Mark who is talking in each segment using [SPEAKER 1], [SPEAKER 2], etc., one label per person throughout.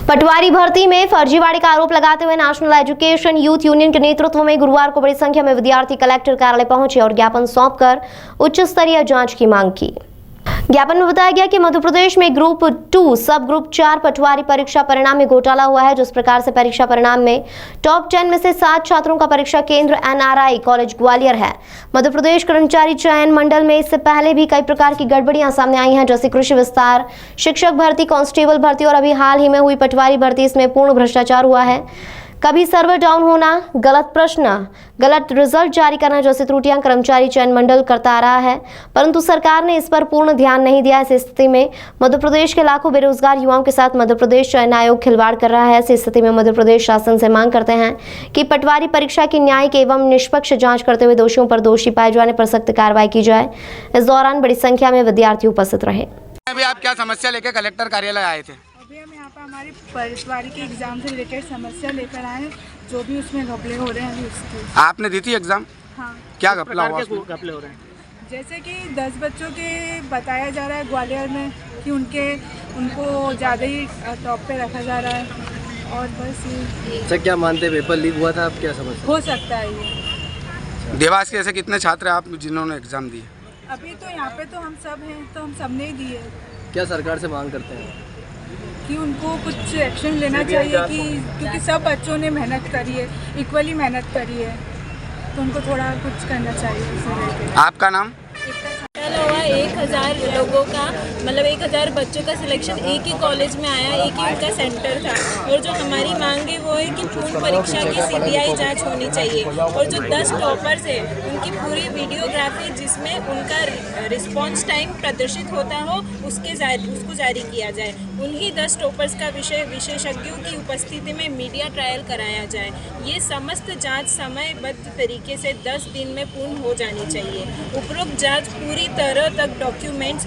[SPEAKER 1] पटवारी भर्ती में फर्जीवाड़े का आरोप लगाते हुए नेशनल एजुकेशन यूथ यूनियन के नेतृत्व में गुरुवार को बड़ी संख्या में विद्यार्थी कलेक्टर कार्यालय पहुंचे और ज्ञापन सौंपकर उच्च स्तरीय जांच की मांग की। ज्ञापन में बताया गया कि मध्य प्रदेश में ग्रुप 2 सब ग्रुप 4 पटवारी परीक्षा परिणाम में घोटाला हुआ है। जिस प्रकार से परीक्षा परिणाम में टॉप 10 में से 7 छात्रों का परीक्षा केंद्र NRI कॉलेज ग्वालियर है। मध्य प्रदेश कर्मचारी चयन मंडल में इससे पहले भी कई प्रकार की गड़बड़ियां सामने आई हैं, जैसे कृषि विस्तार, शिक्षक भर्ती, कांस्टेबल भर्ती और अभी हाल ही में हुई पटवारी भर्ती। इसमें पूर्ण भ्रष्टाचार हुआ है। कभी सर्वर डाउन होना, गलत प्रश्न, गलत रिजल्ट जारी करना जैसी त्रुटियां कर्मचारी चयन मंडल करता आ रहा है, परंतु सरकार ने इस पर पूर्ण ध्यान नहीं दिया। ऐसी स्थिति में मध्य प्रदेश के लाखों बेरोजगार युवाओं के साथ मध्य प्रदेश चयन आयोग खिलवाड़ कर रहा है। ऐसी स्थिति में मध्य प्रदेश शासन से मांग करते हैं कि पटवारी परीक्षा की न्यायिक एवं निष्पक्ष जाँच करते हुए दोषियों पर दोषी पाए जाने पर सख्त कार्रवाई की जाए। इस दौरान बड़ी संख्या में विद्यार्थी उपस्थित रहे।
[SPEAKER 2] अभी आप क्या समस्या लेकर कलेक्टर कार्यालय आए थे?
[SPEAKER 3] अभी हम यहाँ पर हमारी पटवारी के एग्ज़ाम से रिलेटेड समस्या लेकर आए हैं, जो भी उसमें घपले हो रहे हैं उसके।
[SPEAKER 2] आपने दी थी एग्जाम?
[SPEAKER 3] हाँ।
[SPEAKER 2] क्या घपला हुआ?
[SPEAKER 4] घपले हो रहे हैं
[SPEAKER 3] जैसे कि 10 बच्चों के बताया जा रहा है ग्वालियर में कि उनको ज़्यादा ही टॉप पे रखा जा रहा है और बस ये।
[SPEAKER 4] अच्छा, क्या मानते पेपर लीक हुआ था? आप क्या समझते?
[SPEAKER 3] हो सकता है ये।
[SPEAKER 2] देवास के ऐसे कितने छात्र हैं आप जिन्होंने एग्जाम दिए?
[SPEAKER 3] अभी तो यहाँ पे तो हम सब हैं, तो हम सब ने ही दिए।
[SPEAKER 4] क्या सरकार से मांग करते हैं
[SPEAKER 3] कि उनको कुछ एक्शन लेना चाहिए कि क्योंकि सब बच्चों ने मेहनत करी है, इक्वली मेहनत करी है, तो उनको थोड़ा कुछ करना चाहिए।
[SPEAKER 2] आपका नाम?
[SPEAKER 5] हुआ 1000 लोगों का, मतलब 1000 बच्चों का सिलेक्शन एक ही कॉलेज में आया, एक ही उनका सेंटर था। और जो हमारी मांग है वो है कि पूर्ण परीक्षा की CBI जांच होनी चाहिए और जो 10 टॉपर्स है उनकी पूरी वीडियोग्राफी जिसमें उनका रिस्पॉन्स टाइम प्रदर्शित होता हो उसको जारी किया जाए। उन्हीं 10 टॉपर्स का विशेषज्ञों की उपस्थिति में मीडिया ट्रायल कराया जाए। ये समस्त जाँच समयबद्ध तरीके से 10 दिन में पूर्ण हो जानी चाहिए। उपरोक्त जाँच पूरी तरह तक डॉक्यूमेंट्स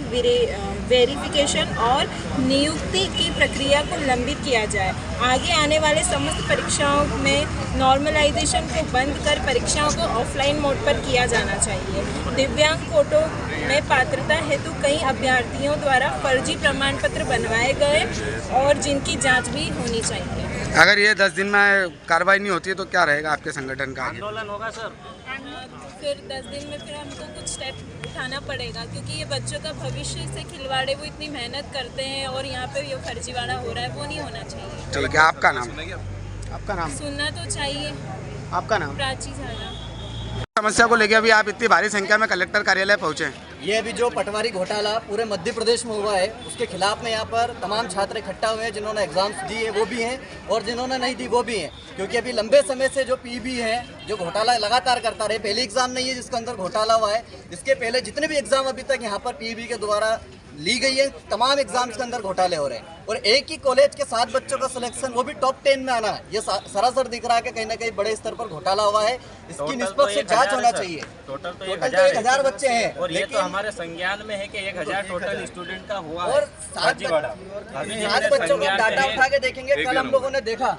[SPEAKER 5] वेरिफिकेशन और नियुक्ति की प्रक्रिया को लंबित किया जाए। आगे आने वाले समस्त परीक्षाओं में नॉर्मलाइजेशन को बंद कर परीक्षाओं को ऑफलाइन मोड पर किया जाना चाहिए। दिव्यांग कोटों में पात्रता हेतु कई अभ्यर्थियों द्वारा फर्जी प्रमाण पत्र बनवाए गए और जिनकी जांच भी होनी चाहिए।
[SPEAKER 2] अगर ये 10 दिन में कार्रवाई नहीं होती है तो क्या रहेगा आपके संगठन का?
[SPEAKER 4] आंदोलन होगा सर।
[SPEAKER 5] फिर 10 दिन में फिर हमको कुछ स्टेप उठाना पड़ेगा, क्योंकि ये बच्चों का भविष्य से खिलवाड़े, वो इतनी मेहनत करते हैं और यहाँ पे ये फर्जीवाड़ा हो रहा है, वो नहीं होना चाहिए।
[SPEAKER 2] चलो, क्या आपका नाम? आपका नाम
[SPEAKER 5] सुनना तो चाहिए।
[SPEAKER 2] आपका नाम?
[SPEAKER 5] प्राची झाला।
[SPEAKER 2] समस्या को लेकर अभी आप इतनी भारी संख्या में कलेक्टर कार्यालय पहुंचे?
[SPEAKER 6] ये अभी जो पटवारी घोटाला पूरे मध्य प्रदेश में हुआ है उसके खिलाफ में यहाँ पर तमाम छात्र इकट्ठा हुए हैं। जिन्होंने एग्जाम्स दिए वो भी हैं और जिन्होंने नहीं दी वो भी हैं, क्योंकि अभी लंबे समय से जो PB है जो घोटाला लगातार करता रहे। पहली एग्जाम नहीं है जिसके अंदर घोटाला हुआ है, इसके पहले जितने भी एग्जाम अभी तक यहाँ पर PB के द्वारा ली गई है, तमाम एग्जाम्स के अंदर घोटाले हो रहे हैं। और एक ही कॉलेज के 7 बच्चों का सिलेक्शन, वो भी टॉप 10 में आना है, ये सरासर दिख रहा है कि कहीं ना कहीं बड़े स्तर पर घोटाला हुआ है। इसकी निष्पक्ष जांच होना चाहिए।
[SPEAKER 7] टोटल तो
[SPEAKER 6] 1000 बच्चे हैं
[SPEAKER 7] और ये तो हमारे संज्ञान में है कि 1000 टोटल स्टूडेंट का हुआ
[SPEAKER 6] और
[SPEAKER 7] है।
[SPEAKER 6] 7 बच्चों का डाटा उठा के देखेंगे, कल हम लोगों ने देखा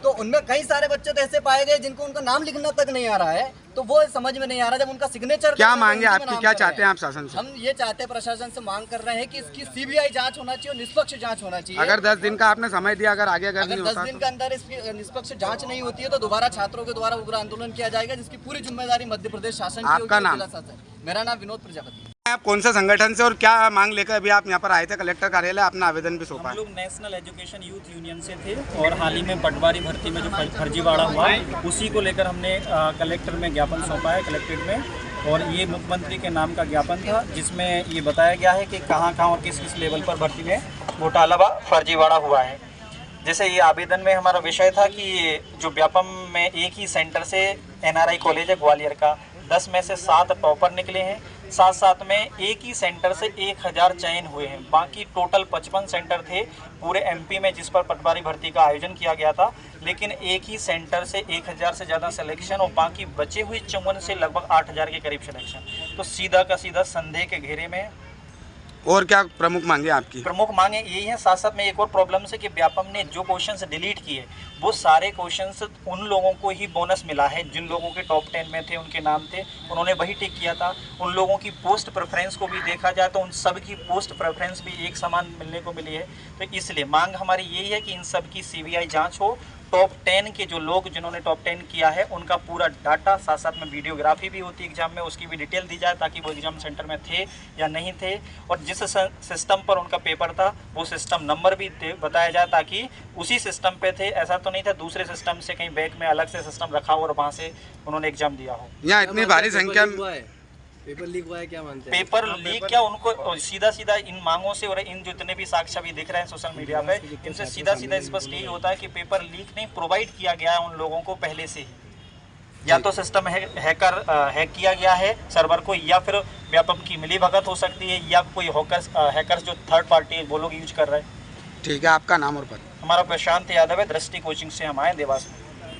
[SPEAKER 6] तो उनमें कई सारे बच्चे तो ऐसे पाए गए जिनको उनका नाम लिखना तक नहीं आ रहा है, तो वो समझ में नहीं आ रहा जब उनका सिग्नेचर।
[SPEAKER 2] क्या मांगे आपकी? क्या चाहते हैं आप शासन से?
[SPEAKER 6] हम ये चाहते हैं, प्रशासन से मांग कर रहे हैं कि इसकी CBI जांच होना चाहिए और निष्पक्ष जांच होना चाहिए।
[SPEAKER 2] अगर 10 दिन का आपने समय दिया, अगर आगे अगर
[SPEAKER 6] 10 दिन के अंदर इसकी निष्पक्ष जांच नहीं होती है तो दोबारा छात्रों के द्वारा उग्र आंदोलन किया जाएगा, जिसकी पूरी जिम्मेदारी मध्य प्रदेश शासन की होगी।
[SPEAKER 2] आपका नाम?
[SPEAKER 6] मेरा नाम विनोद प्रजापति।
[SPEAKER 2] आप कौन से संगठन से और क्या मांग लेकर अभी आप यहाँ पर आए थे कलेक्टर कार्यालय? अपना आवेदन भी सौंपा?
[SPEAKER 7] हम लोग नेशनल एजुकेशन यूथ यूनियन से थे और हाल ही में पटवारी भर्ती में जो फर्जीवाड़ा हुआ उसी को लेकर हमने कलेक्टर में ज्ञापन सौंपा है, कलेक्ट्रेट में। और ये मुख्यमंत्री के नाम का ज्ञापन था जिसमें ये बताया गया है कि कहाँ और किस लेवल पर भर्ती में घोटाला व फर्जीवाड़ा हुआ है। जैसे ये आवेदन में हमारा विषय था कि जो व्यापम में एक ही सेंटर से NRI कॉलेज है ग्वालियर का, 10 में से 7 टॉपर निकले हैं, साथ में एक ही सेंटर से 1000 चयन हुए हैं। बाकी टोटल 55 सेंटर थे पूरे MP में जिस पर पटवारी भर्ती का आयोजन किया गया था, लेकिन एक ही सेंटर से 1000 से ज़्यादा सिलेक्शन और बाकी बचे हुए 54 से लगभग 8000 के करीब सिलेक्शन। तो सीधा का सीधा संदेह के घेरे में
[SPEAKER 2] और क्या प्रमुख मांगे आपकी?
[SPEAKER 7] प्रमुख मांगे यही है। साथ साथ में एक और प्रॉब्लम है कि व्यापम ने जो क्वेश्चंस डिलीट किए वो सारे क्वेश्चंस उन लोगों को ही बोनस मिला है जिन लोगों के टॉप 10 में थे, उनके नाम थे, उन्होंने वही टिक किया था। उन लोगों की पोस्ट प्रेफरेंस को भी देखा जाए तो उन सब की पोस्ट प्रेफरेंस भी एक समान मिलने को मिली है। तो इसलिए मांग हमारी यही है कि इन सब की CBI जाँच हो। टॉप 10 के जो लोग जिन्होंने टॉप 10 किया है उनका पूरा डाटा, साथ साथ में वीडियोग्राफी भी होती है एग्जाम में, उसकी भी डिटेल दी जाए ताकि वो एग्जाम सेंटर में थे या नहीं थे, और जिस सिस्टम पर उनका पेपर था वो सिस्टम नंबर भी बताया जाए ताकि उसी सिस्टम पे थे, ऐसा तो नहीं था दूसरे सिस्टम से कहीं बैक में अलग से सिस्टम रखा हो और वहाँ से उन्होंने एग्जाम दिया हो।
[SPEAKER 2] यहाँ इतनी भारी संख्या में
[SPEAKER 4] पेपर लीक हुआ है, क्या मानते हैं?
[SPEAKER 7] पेपर लीक क्या, उनको सीधा सीधा इन मांगों से और इन जितने भी साक्ष्य भी दिख रहे हैं सोशल मीडिया पे, इनसे सीधा सीधा स्पष्ट यही होता है कि पेपर लीक नहीं, प्रोवाइड किया गया है उन लोगों को पहले से ही। या तो सिस्टम हैक किया गया है सर्वर को, या फिर व्यापम की मिलीभगत हो सकती है, या कोई हैकर्स जो थर्ड पार्टी है वो लोग यूज कर रहे हैं।
[SPEAKER 2] ठीक है, आपका नाम और पता?
[SPEAKER 7] हमारा प्रशांत यादव है, दृष्टि कोचिंग से हम आए देवास में।